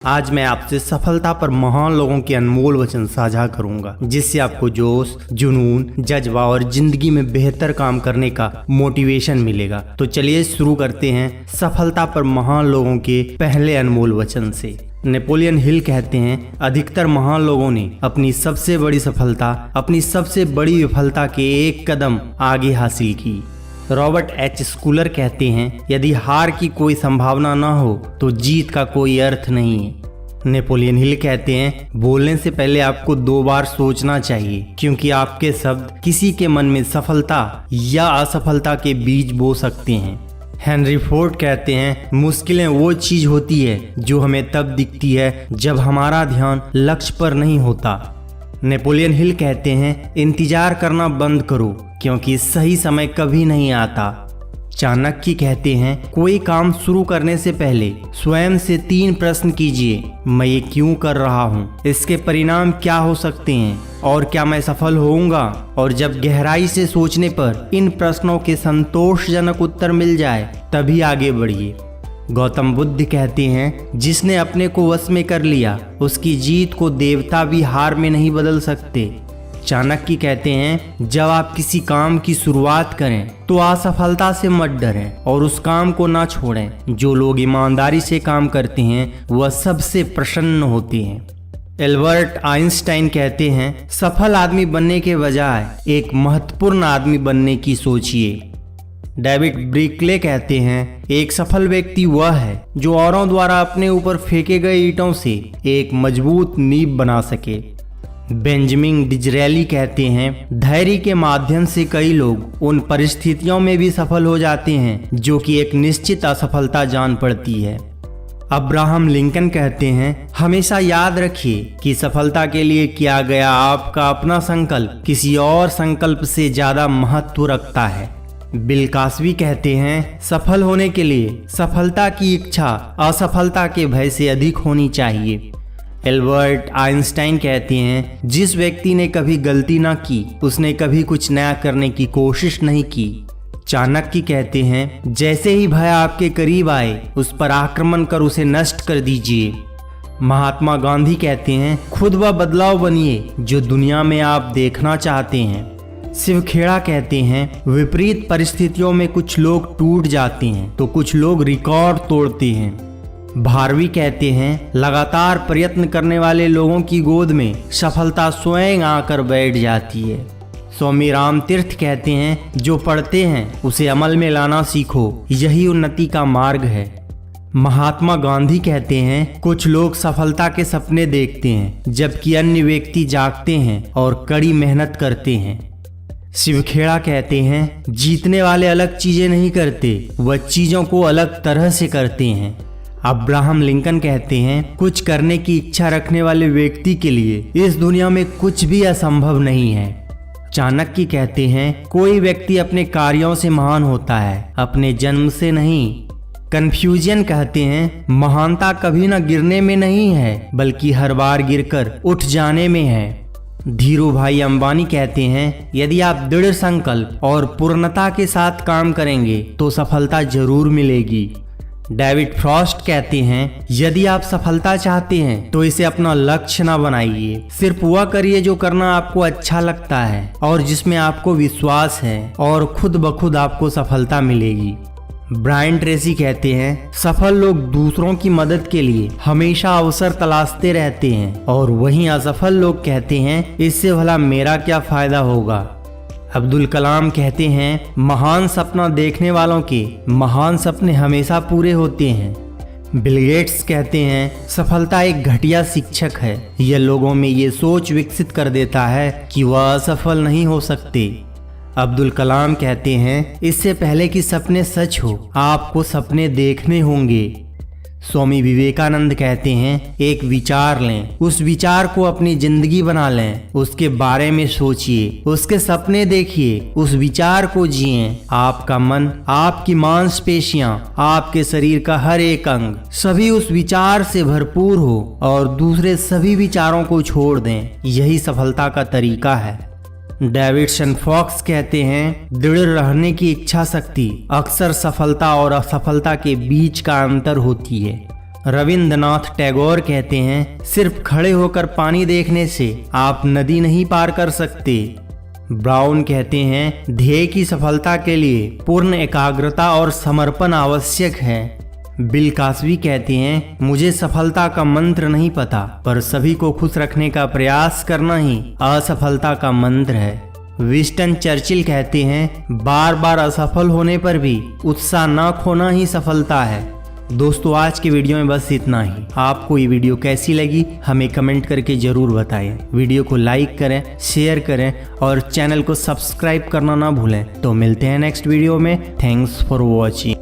आज मैं आपसे सफलता पर महान लोगों के अनमोल वचन साझा करूंगा, जिससे आपको जोश, जुनून, जज्बा और जिंदगी में बेहतर काम करने का मोटिवेशन मिलेगा। तो चलिए शुरू करते हैं सफलता पर महान लोगों के पहले अनमोल वचन से। नेपोलियन हिल कहते हैं, अधिकतर महान लोगों ने अपनी सबसे बड़ी सफलता अपनी सबसे बड़ी विफलता के एक कदम आगे हासिल की। रॉबर्ट एच स्कूलर कहते हैं, यदि हार की कोई संभावना न हो तो जीत का कोई अर्थ नहीं है। नेपोलियन हिल कहते हैं, बोलने से पहले आपको 2 बार सोचना चाहिए, क्योंकि आपके शब्द किसी के मन में सफलता या असफलता के बीज बो सकते हैं। हेनरी फोर्ड कहते हैं, मुश्किलें वो चीज होती है जो हमें तब दिखती है जब हमारा ध्यान लक्ष्य पर नहीं होता। नेपोलियन हिल कहते हैं, इंतजार करना बंद करो, क्योंकि सही समय कभी नहीं आता। चाणक्य कहते हैं, कोई काम शुरू करने से पहले स्वयं से 3 प्रश्न कीजिए। मैं ये क्यों कर रहा हूँ, इसके परिणाम क्या हो सकते हैं और क्या मैं सफल होऊंगा। और जब गहराई से सोचने पर इन प्रश्नों के संतोषजनक उत्तर मिल जाए तभी आगे बढ़िए। गौतम बुद्ध कहते हैं, जिसने अपने को वश में कर लिया उसकी जीत को देवता भी हार में नहीं बदल सकते। चाणक्य कहते हैं, जब आप किसी काम की शुरुआत करें तो असफलता से मत डरें और उस काम को ना छोड़ें। जो लोग ईमानदारी से काम करते हैं वह सबसे प्रसन्न होते हैं। एल्बर्ट आइंस्टाइन कहते हैं, सफल आदमी बनने के बजाय एक महत्वपूर्ण आदमी बनने की सोचिए। डेविड ब्रिकले कहते हैं, एक सफल व्यक्ति वह है जो औरों द्वारा अपने ऊपर फेंके गए ईंटों से एक मजबूत नींव बना सके। बेंजामिन डिज़रेली कहते हैं, धैर्य के माध्यम से कई लोग उन परिस्थितियों में भी सफल हो जाते हैं जो कि एक निश्चित असफलता जान पड़ती है। अब्राहम लिंकन कहते हैं, हमेशा याद रखिए कि सफलता के लिए किया गया आपका अपना संकल्प किसी और संकल्प से ज्यादा महत्व रखता है। बिल कॉस्बी कहते हैं, सफल होने के लिए सफलता की इच्छा असफलता के भय से अधिक होनी चाहिए। एल्बर्ट आइंस्टाइन कहते हैं, जिस व्यक्ति ने कभी गलती ना की उसने कभी कुछ नया करने की कोशिश नहीं की। चाणक्य कहते हैं, जैसे ही भय आपके करीब आए उस पर आक्रमण कर उसे नष्ट कर दीजिए। महात्मा गांधी कहते हैं, खुद वह बदलाव बनिए जो दुनिया में आप देखना चाहते हैं। शिव खेड़ा कहते हैं, विपरीत परिस्थितियों में कुछ लोग टूट जाते हैं तो कुछ लोग रिकॉर्ड तोड़ते हैं। भारवी कहते हैं, लगातार प्रयत्न करने वाले लोगों की गोद में सफलता स्वयं आकर बैठ जाती है। स्वामी राम तीर्थ कहते हैं, जो पढ़ते हैं उसे अमल में लाना सीखो, यही उन्नति का मार्ग है। महात्मा गांधी कहते हैं, कुछ लोग सफलता के सपने देखते हैं जबकि अन्य व्यक्ति जागते हैं और कड़ी मेहनत करते हैं। शिव खेड़ा कहते हैं, जीतने वाले अलग चीजें नहीं करते, वह चीजों को अलग तरह से करते हैं। अब्राहम लिंकन कहते हैं, कुछ करने की इच्छा रखने वाले व्यक्ति के लिए इस दुनिया में कुछ भी असंभव नहीं है। चाणक्य कहते हैं, कोई व्यक्ति अपने कार्यों से महान होता है, अपने जन्म से नहीं। कन्फ्यूजियन कहते हैं, महानता कभी न गिरने में नहीं है बल्कि हर बार गिरकर उठ जाने में है। धीरू भाई अंबानी कहते हैं, यदि आप दृढ़ संकल्प और पूर्णता के साथ काम करेंगे तो सफलता जरूर मिलेगी। डेविड फ्रॉस्ट कहते हैं, यदि आप सफलता चाहते हैं तो इसे अपना लक्ष्य ना बनाइए, सिर्फ वह करिए जो करना आपको अच्छा लगता है और जिसमें आपको विश्वास है, और खुद ब खुद आपको सफलता मिलेगी। ब्रायन ट्रेसी कहते हैं, सफल लोग दूसरों की मदद के लिए हमेशा अवसर तलाशते रहते हैं, और वहीं असफल लोग कहते हैं, इससे भला मेरा क्या फायदा होगा। अब्दुल कलाम कहते हैं, महान सपना देखने वालों के महान सपने हमेशा पूरे होते हैं। बिल गेट्स कहते हैं, सफलता एक घटिया शिक्षक है, यह लोगों में ये सोच विकसित कर देता है कि वह असफल नहीं हो सकते। अब्दुल कलाम कहते हैं, इससे पहले कि सपने सच हो आपको सपने देखने होंगे। स्वामी विवेकानंद कहते हैं, एक विचार लें, उस विचार को अपनी जिंदगी बना लें, उसके बारे में सोचिए, उसके सपने देखिए, उस विचार को जिएं। आपका मन, आपकी मांसपेशियां, आपके शरीर का हर एक अंग सभी उस विचार से भरपूर हो और दूसरे सभी विचारों को छोड़ दें। यही सफलता का तरीका है। डेविडसन फॉक्स कहते हैं, दृढ़ रहने की इच्छा शक्ति अक्सर सफलता और असफलता के बीच का अंतर होती है। रविंद्रनाथ टैगोर कहते हैं, सिर्फ खड़े होकर पानी देखने से आप नदी नहीं पार कर सकते। ब्राउन कहते हैं, ध्येय की सफलता के लिए पूर्ण एकाग्रता और समर्पण आवश्यक है। बिल कॉस्बी कहते हैं, मुझे सफलता का मंत्र नहीं पता, पर सभी को खुश रखने का प्रयास करना ही असफलता का मंत्र है। विंस्टन चर्चिल कहते हैं, बार बार असफल होने पर भी उत्साह न खोना ही सफलता है। दोस्तों, आज की वीडियो में बस इतना ही। आपको ये वीडियो कैसी लगी हमें कमेंट करके जरूर बताएं। वीडियो को लाइक करें, शेयर करें और चैनल को सब्सक्राइब करना ना भूलें। तो मिलते हैं नेक्स्ट वीडियो में। Thanks for watching.